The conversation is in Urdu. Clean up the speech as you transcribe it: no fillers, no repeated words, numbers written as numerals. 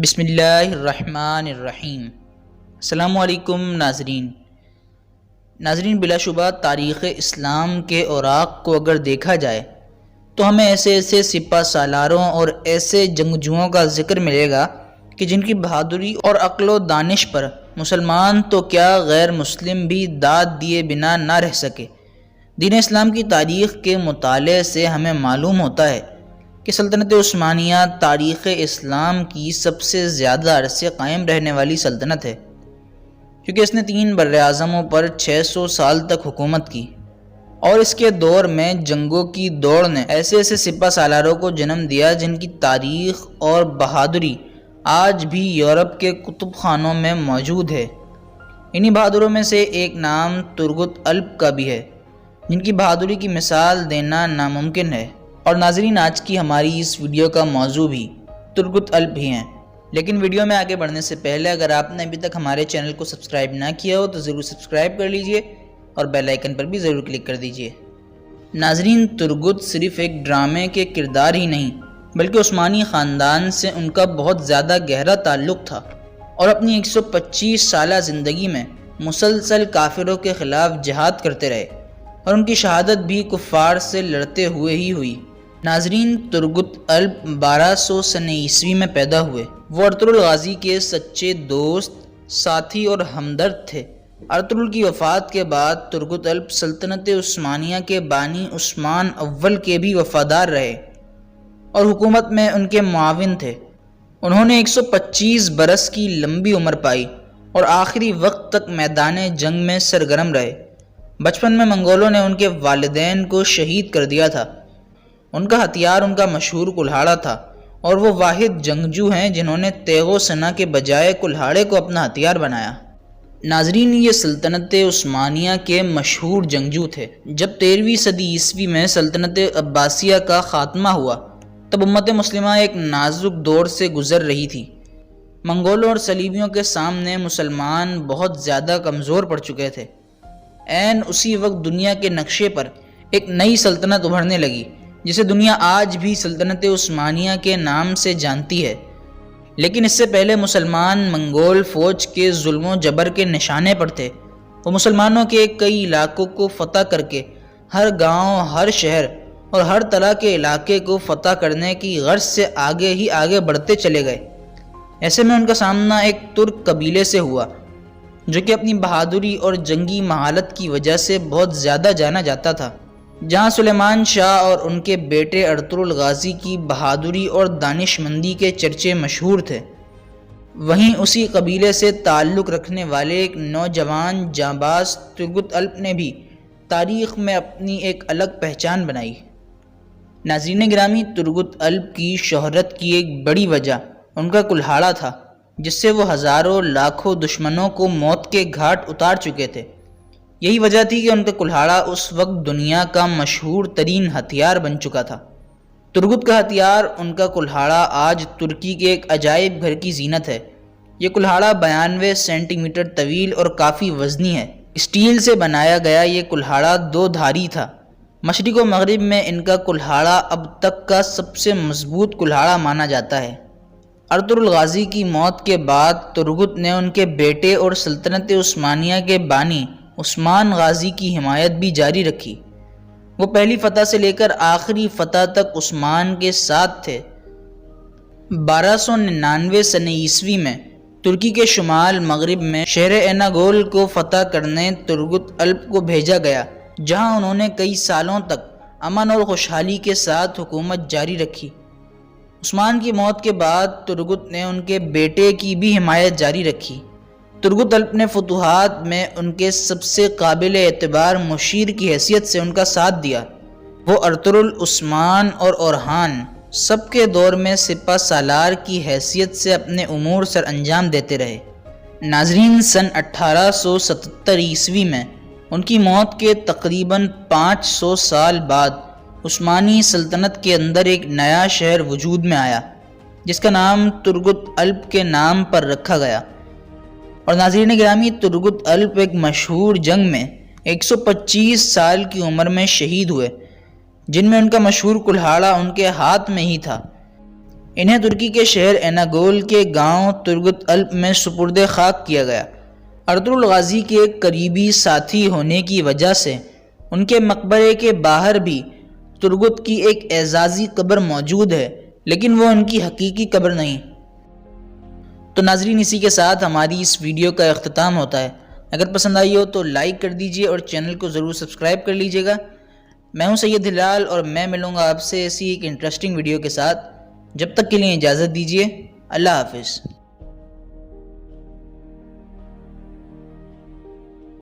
بسم اللہ الرحمن الرحیم۔ السلام علیکم ناظرین، بلا شبہ تاریخ اسلام کے اوراق کو اگر دیکھا جائے تو ہمیں ایسے سپہ سالاروں اور ایسے جنگجوؤں کا ذکر ملے گا کہ جن کی بہادری اور عقل و دانش پر مسلمان تو کیا غیر مسلم بھی داد دیے بنا نہ رہ سکے۔ دین اسلام کی تاریخ کے مطالعے سے ہمیں معلوم ہوتا ہے کہ سلطنت عثمانیہ تاریخ اسلام کی سب سے زیادہ عرصے قائم رہنے والی سلطنت ہے، کیونکہ اس نے 3 براعظموں پر 600 سال تک حکومت کی، اور اس کے دور میں جنگوں کی دوڑ نے ایسے سپہ سالاروں کو جنم دیا جن کی تاریخ اور بہادری آج بھی یورپ کے کتب خانوں میں موجود ہے۔ انہی بہادروں میں سے ایک نام ترگت الب کا بھی ہے، جن کی بہادری کی مثال دینا ناممکن ہے۔ اور ناظرین، آج کی ہماری اس ویڈیو کا موضوع بھی ترگت الب ہی ہیں۔ لیکن ویڈیو میں آگے بڑھنے سے پہلے اگر آپ نے ابھی تک ہمارے چینل کو سبسکرائب نہ کیا ہو تو ضرور سبسکرائب کر لیجئے اور بیل آئیکن پر بھی ضرور کلک کر دیجئے۔ ناظرین، ترگت صرف ایک ڈرامے کے کردار ہی نہیں بلکہ عثمانی خاندان سے ان کا بہت زیادہ گہرا تعلق تھا، اور اپنی 125 سالہ زندگی میں مسلسل کافروں کے خلاف جہاد کرتے رہے، اور ان کی شہادت بھی کفار سے لڑتے ہوئے ہی ہوئی۔ ناظرین، ترگت الب 1200 سن عیسوی میں پیدا ہوئے۔ وہ ارطغرل غازی کے سچے دوست، ساتھی اور ہمدرد تھے۔ ارطغرل کی وفات کے بعد ترگت الب سلطنت عثمانیہ کے بانی عثمان اول کے بھی وفادار رہے اور حکومت میں ان کے معاون تھے۔ انہوں نے 125 برس کی لمبی عمر پائی اور آخری وقت تک میدان جنگ میں سرگرم رہے۔ بچپن میں منگولوں نے ان کے والدین کو شہید کر دیا تھا۔ ان کا ہتھیار ان کا مشہور کلہاڑا تھا، اور وہ واحد جنگجو ہیں جنہوں نے تیغ و سنا کے بجائے کلہاڑے کو اپنا ہتھیار بنایا۔ ناظرین، یہ سلطنت عثمانیہ کے مشہور جنگجو تھے۔ جب 13ویں صدی عیسوی میں سلطنت عباسیہ کا خاتمہ ہوا تب امت مسلمہ ایک نازک دور سے گزر رہی تھی۔ منگولوں اور صلیبیوں کے سامنے مسلمان بہت زیادہ کمزور پڑ چکے تھے۔ عین اسی وقت دنیا کے نقشے پر ایک نئی سلطنت ابھرنے لگی جسے دنیا آج بھی سلطنت عثمانیہ کے نام سے جانتی ہے۔ لیکن اس سے پہلے مسلمان منگول فوج کے ظلم و جبر کے نشانے پر تھے۔ وہ مسلمانوں کے کئی علاقوں کو فتح کر کے ہر گاؤں، ہر شہر اور ہر طرح کے علاقے کو فتح کرنے کی غرض سے آگے ہی آگے بڑھتے چلے گئے۔ ایسے میں ان کا سامنا ایک ترک قبیلے سے ہوا جو کہ اپنی بہادری اور جنگی مہارت کی وجہ سے بہت زیادہ جانا جاتا تھا۔ جہاں سلیمان شاہ اور ان کے بیٹے ارطغرل غازی کی بہادری اور دانش مندی کے چرچے مشہور تھے، وہیں اسی قبیلے سے تعلق رکھنے والے ایک نوجوان جانباز ترگت الب نے بھی تاریخ میں اپنی ایک الگ پہچان بنائی۔ ناظرین گرامی، ترگت الب کی شہرت کی ایک بڑی وجہ ان کا کلہاڑا تھا، جس سے وہ ہزاروں لاکھوں دشمنوں کو موت کے گھاٹ اتار چکے تھے۔ یہی وجہ تھی کہ ان کا کلہاڑا اس وقت دنیا کا مشہور ترین ہتھیار بن چکا تھا۔ ترگت کا ہتھیار، ان کا کلہاڑا، آج ترکی کے ایک عجائب گھر کی زینت ہے۔ یہ کلہاڑا 92 سینٹی میٹر طویل اور کافی وزنی ہے۔ اسٹیل سے بنایا گیا یہ کلہاڑا 2 دھاری تھا۔ مشرق و مغرب میں ان کا کلہاڑا اب تک کا سب سے مضبوط کلہاڑا مانا جاتا ہے۔ ارطغرل غازی کی موت کے بعد ترگت نے ان کے بیٹے اور سلطنت عثمانیہ کے بانی عثمان غازی کی حمایت بھی جاری رکھی۔ وہ پہلی فتح سے لے کر آخری فتح تک عثمان کے ساتھ تھے۔ 1299 سن عیسوی میں ترکی کے شمال مغرب میں شہر ایناگول کو فتح کرنے ترگت الب کو بھیجا گیا، جہاں انہوں نے کئی سالوں تک امن اور خوشحالی کے ساتھ حکومت جاری رکھی۔ عثمان کی موت کے بعد ترگت نے ان کے بیٹے کی بھی حمایت جاری رکھی۔ ترگت الب نے فتوحات میں ان کے سب سے قابل اعتبار مشیر کی حیثیت سے ان کا ساتھ دیا۔ وہ ارطغرل، عثمان اور اورحان سب کے دور میں سپہ سالار کی حیثیت سے اپنے امور سر انجام دیتے رہے۔ ناظرین، سن 1877 عیسوی میں ان کی موت کے تقریباً 500 سال بعد عثمانی سلطنت کے اندر ایک نیا شہر وجود میں آیا جس کا نام ترگت الب کے نام پر رکھا گیا۔ اور ناظرین گرامی، ترگت الب ایک مشہور جنگ میں 125 سال کی عمر میں شہید ہوئے، جن میں ان کا مشہور کلہاڑا ان کے ہاتھ میں ہی تھا۔ انہیں ترکی کے شہر ایناگول کے گاؤں ترگت الپ میں سپرد خاک کیا گیا۔ ارطغرل غازی کے ایک قریبی ساتھی ہونے کی وجہ سے ان کے مقبرے کے باہر بھی ترگت کی ایک اعزازی قبر موجود ہے، لیکن وہ ان کی حقیقی قبر نہیں۔ تو ناظرین، اسی کے ساتھ ہماری اس ویڈیو کا اختتام ہوتا ہے۔ اگر پسند آئی ہو تو لائک کر دیجئے اور چینل کو ضرور سبسکرائب کر لیجئے گا۔ میں ہوں سید ہلال اور میں ملوں گا آپ سے ایسی ایک انٹرسٹنگ ویڈیو کے ساتھ۔ جب تک کے لیے اجازت دیجیے، اللہ حافظ۔